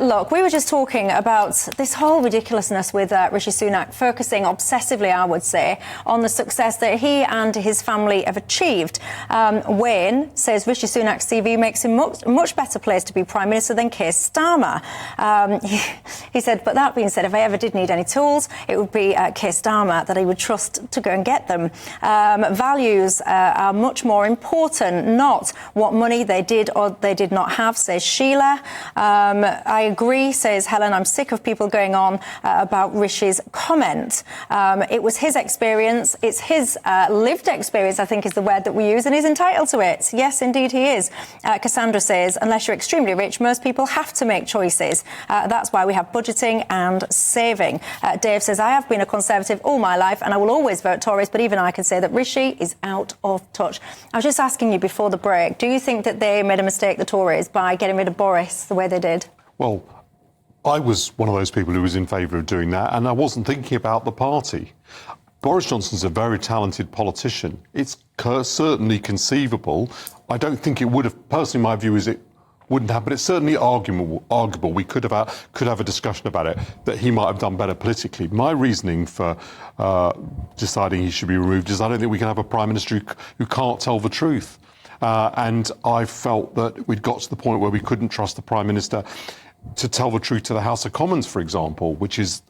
Look, we were just talking about this whole ridiculousness with Rishi Sunak focusing obsessively, I would say, on the success that he and his family have achieved. Wayne says Rishi Sunak's CV makes him much better placed to be Prime Minister than Keir Starmer. He said, but that being said, if I ever did need any tools, it would be Keir Starmer that he would trust to go and get them. Values are much more important, not what money they did or they did not have, says Sheila. I agree, says Helen. I'm sick of people going on about Rishi's comment. It was his experience. It's his lived experience, I think is the word that we use, and he's entitled to it. Yes, indeed he is. Cassandra says, unless you're extremely rich, most people have to make choices. That's why we have budgeting and saving. Dave says, I have been a Conservative all my life and I will always vote Tories, but even I can say that Rishi is out of touch. I was just asking you before the break, do you think that they made a mistake, the Tories, by getting rid of Boris the way they did? Well, I was one of those people who was in favour of doing that, and I wasn't thinking about the party. Boris Johnson's a very talented politician. It's certainly conceivable. I don't think it would have, personally, my view is it wouldn't have, but it's certainly arguable. We could have a discussion about it, that he might have done better politically. My reasoning for deciding he should be removed is I don't think we can have a Prime Minister who can't tell the truth. And I felt that we'd got to the point where we couldn't trust the Prime Minister to tell the truth to the House of Commons, for example, which is,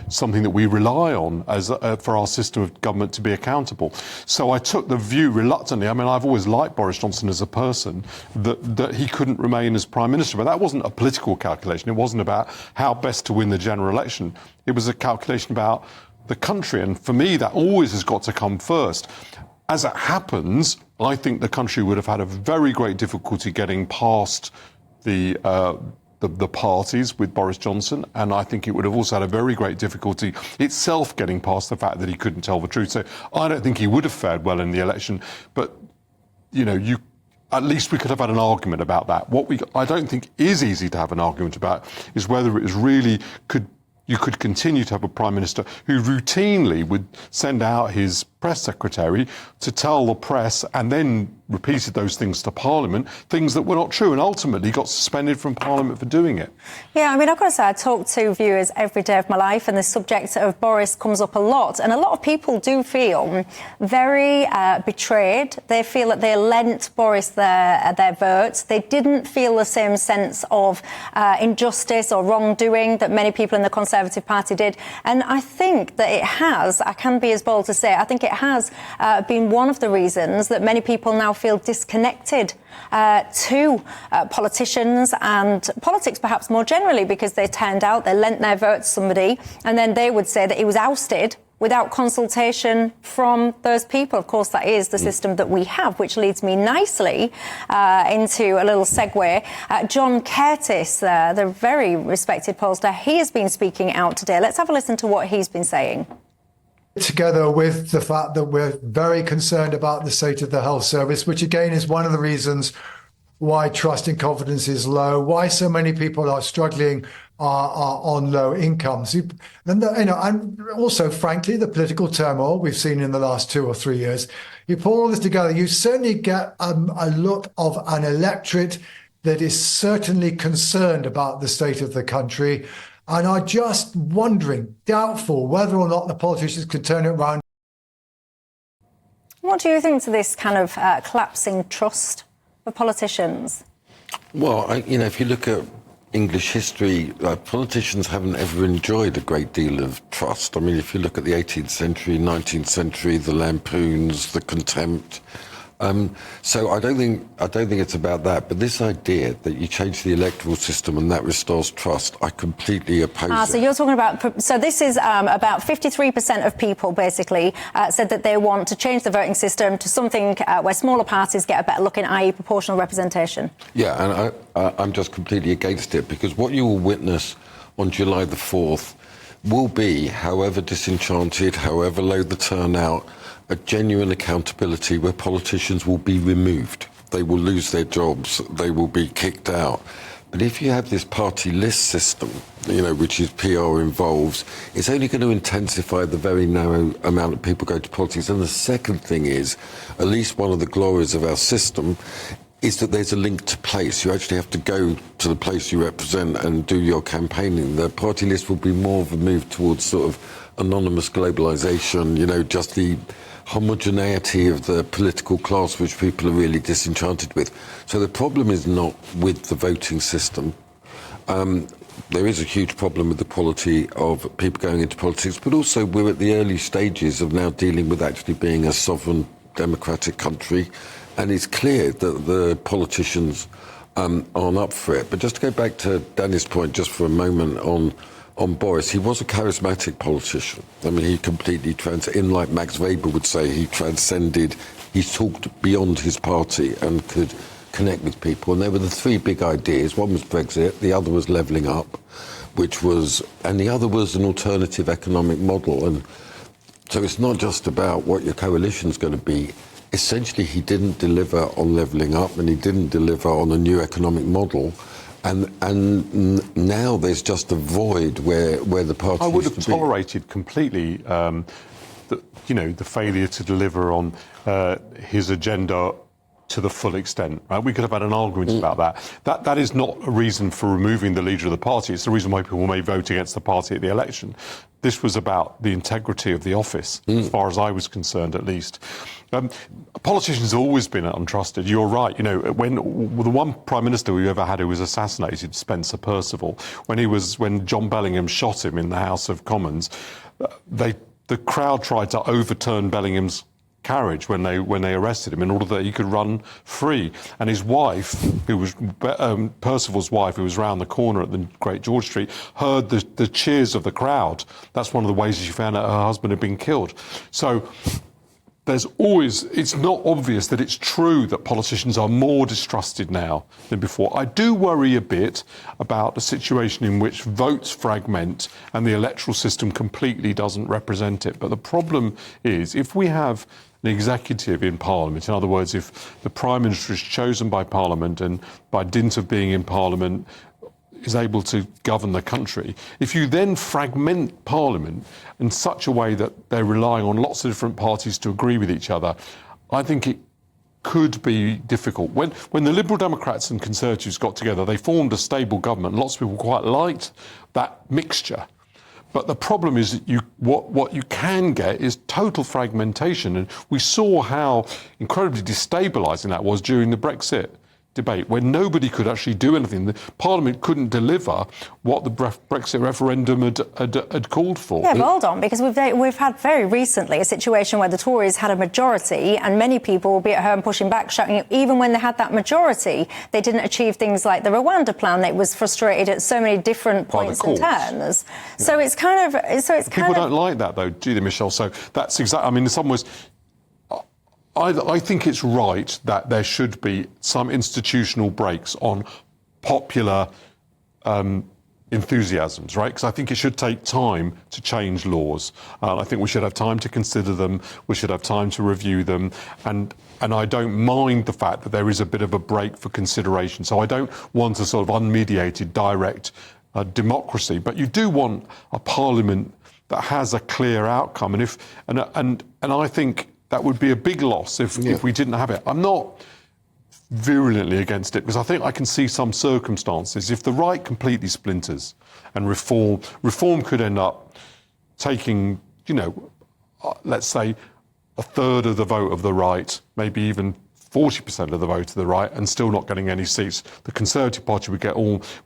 something that we rely on as for our system of government to be accountable. So I took the view reluctantly. I mean, I've always liked Boris Johnson as a person, that he couldn't remain as Prime Minister. But that wasn't a political calculation. It wasn't about how best to win the general election. It was a calculation about the country. And for me, that always has got to come first. As it happens, I think the country would have had a very great difficulty getting past the parties with Boris Johnson, and I think it would have also had a very great difficulty itself getting past the fact that he couldn't tell the truth. So I don't think he would have fared well in the election, but at least we could have had an argument about that. What I don't think is easy to have an argument about is whether it was really you could continue to have a Prime Minister who routinely would send out his press secretary to tell the press and then repeated those things to Parliament, things that were not true, and ultimately got suspended from Parliament for doing it. Yeah, I mean, I've got to say, I talk to viewers every day of my life, and the subject of Boris comes up a lot, and a lot of people do feel very betrayed. They feel that they lent Boris their votes. They didn't feel the same sense of injustice or wrongdoing that many people in the Conservative Party did, and I think that it has, I can be as bold to say, I think it has been one of the reasons that many people now feel disconnected to politicians and politics perhaps more generally, because they turned out, they lent their vote to somebody, and then they would say that he was ousted without consultation from those people. Of course, that is the system that we have, which leads me nicely into a little segue. John Curtis, the very respected pollster, he has been speaking out today. Let's have a listen to what he's been saying. Together with the fact that we're very concerned about the state of the health service, which again is one of the reasons why trust and confidence is low, why so many people are struggling are on low incomes. And also, frankly, the political turmoil we've seen in the last 2 or 3 years. You put all this together, you certainly get a look of an electorate that is certainly concerned about the state of the country, and are just wondering, doubtful, whether or not the politicians can turn it around. What do you think to this kind of collapsing trust for politicians? Well, if you look at English history, politicians haven't ever enjoyed a great deal of trust. I mean, if you look at the 18th century, 19th century, the lampoons, the contempt. So I don't think it's about that. But this idea that you change the electoral system and that restores trust, I completely oppose it. So you're talking about, so this is about 53% of people basically said that they want to change the voting system to something where smaller parties get a better look in, i.e. proportional representation. Yeah, and I'm just completely against it, because what you will witness on July the 4th will be, however disenchanted, however low the turnout, a genuine accountability where politicians will be removed. They will lose their jobs. They will be kicked out. But if you have this party list system, which is PR involves, it's only going to intensify the very narrow amount of people go to politics. And the second thing is, at least one of the glories of our system is that there's a link to place. You actually have to go to the place you represent and do your campaigning. The party list will be more of a move towards sort of anonymous globalisation, just the homogeneity of the political class, which people are really disenchanted with. So the problem is not with the voting system. There is a huge problem with the quality of people going into politics, but also we're at the early stages of now dealing with actually being a sovereign democratic country, and it's clear that the politicians aren't up for it. But just to go back to Danny's point just for a moment on Boris, he was a charismatic politician. I mean, he completely like Max Weber would say, he talked beyond his party and could connect with people. And there were the three big ideas. One was Brexit, the other was levelling up, and the other was an alternative economic model. And so it's not just about what your coalition's going to be. Essentially, he didn't deliver on levelling up, and he didn't deliver on a new economic model. And now there's just a void where the party. I would have tolerated completely, the failure to deliver on his agenda to the full extent. Right? We could have had an argument about that. That is not a reason for removing the leader of the party. It's the reason why people may vote against the party at the election. This was about the integrity of the office, as far as I was concerned, at least. Politicians have always been untrusted. You're right. When the one prime minister we ever had who was assassinated, Spencer Perceval, when John Bellingham shot him in the House of Commons, the crowd tried to overturn Bellingham's carriage when they arrested him in order that he could run free. And his wife, who was Percival's wife, who was round the corner at the Great George Street, heard the cheers of the crowd. That's one of the ways she found out her husband had been killed. So it's not obvious that it's true that politicians are more distrusted now than before. I do worry a bit about a situation in which votes fragment and the electoral system completely doesn't represent it. But the problem is, if we have an executive in Parliament, in other words, if the Prime Minister is chosen by Parliament and by dint of being in Parliament is able to govern the country, if you then fragment Parliament in such a way that they're relying on lots of different parties to agree with each other, I think it could be difficult. When the Liberal Democrats and Conservatives got together, they formed a stable government. Lots of people quite liked that mixture. But the problem is that what you can get is total fragmentation. And we saw how incredibly destabilising that was during the Brexit debate, where nobody could actually do anything. The Parliament couldn't deliver what the Brexit referendum had called for. Yeah, but hold on, because we've had very recently a situation where the Tories had a majority and many people will be at home pushing back, shouting, even when they had that majority, they didn't achieve things like the Rwanda plan. It was frustrated at so many different points and turns. Yeah. So it's kind of... People don't like that, though, do they, Michelle? So that's exactly... I mean, in some ways... I think it's right that there should be some institutional breaks on popular enthusiasms, right? Because I think it should take time to change laws. I think we should have time to consider them. We should have time to review them. And I don't mind the fact that there is a bit of a break for consideration. So I don't want a sort of unmediated, direct democracy. But you do want a parliament that has a clear outcome. And I think that would be a big loss if we didn't have it. I'm not virulently against it because I think I can see some circumstances. If the right completely splinters and reform could end up taking, let's say a third of the vote of the right, maybe even 40% of the vote of the right, and still not getting any seats. The Conservative Party would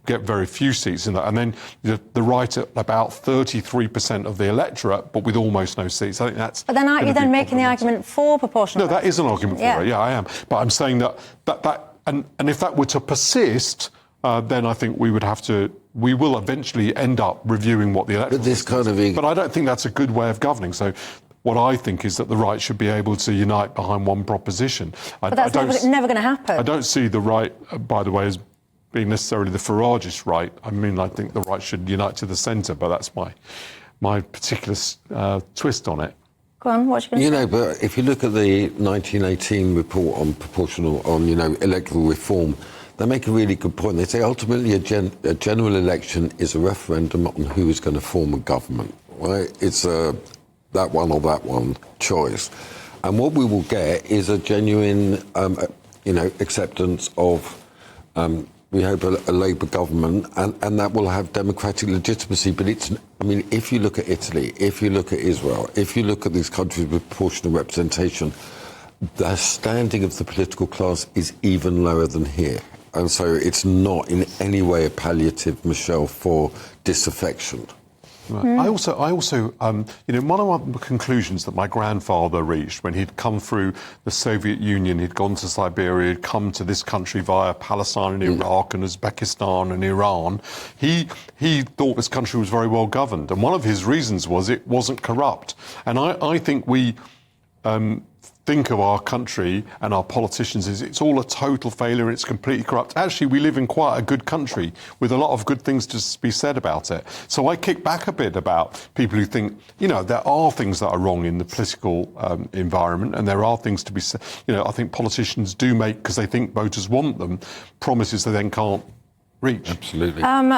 get very few seats in that, and then the right at about 33% of the electorate, but with almost no seats. I think that's. But then aren't you then making the argument for proportional? No, that is an argument for it. Yeah, I am. But I'm saying that and if that were to persist, then I think we will eventually end up reviewing what the electorate. But I don't think that's a good way of governing. So. What I think is that the right should be able to unite behind one proposition. But that's never going to happen. I don't see the right, by the way, as being necessarily the Farageist right. I mean, I think the right should unite to the centre, but that's my particular twist on it. Go on, what are you going to say? But if you look at the 1918 report on electoral reform, they make a really good point. They say ultimately a general election is a referendum on who is going to form a government, right? It's that one or that one choice. And what we will get is a genuine acceptance of, we hope, a Labour government, and that will have democratic legitimacy. But if you look at Italy, if you look at Israel, if you look at these countries with proportional representation, the standing of the political class is even lower than here. And so it's not in any way a palliative, Michelle, for disaffection. Right. I also, one of the conclusions that my grandfather reached when he'd come through the Soviet Union, he'd gone to Siberia, he'd come to this country via Palestine and Iraq and Uzbekistan and Iran, he thought this country was very well governed. And one of his reasons was it wasn't corrupt. And I think we think of our country and our politicians as it's all a total failure, it's completely corrupt. Actually, we live in quite a good country with a lot of good things to be said about it. So I kick back a bit about people who think, there are things that are wrong in the political environment, and there are things to be said. I think politicians do make, because they think voters want them, promises they then can't reach. Absolutely.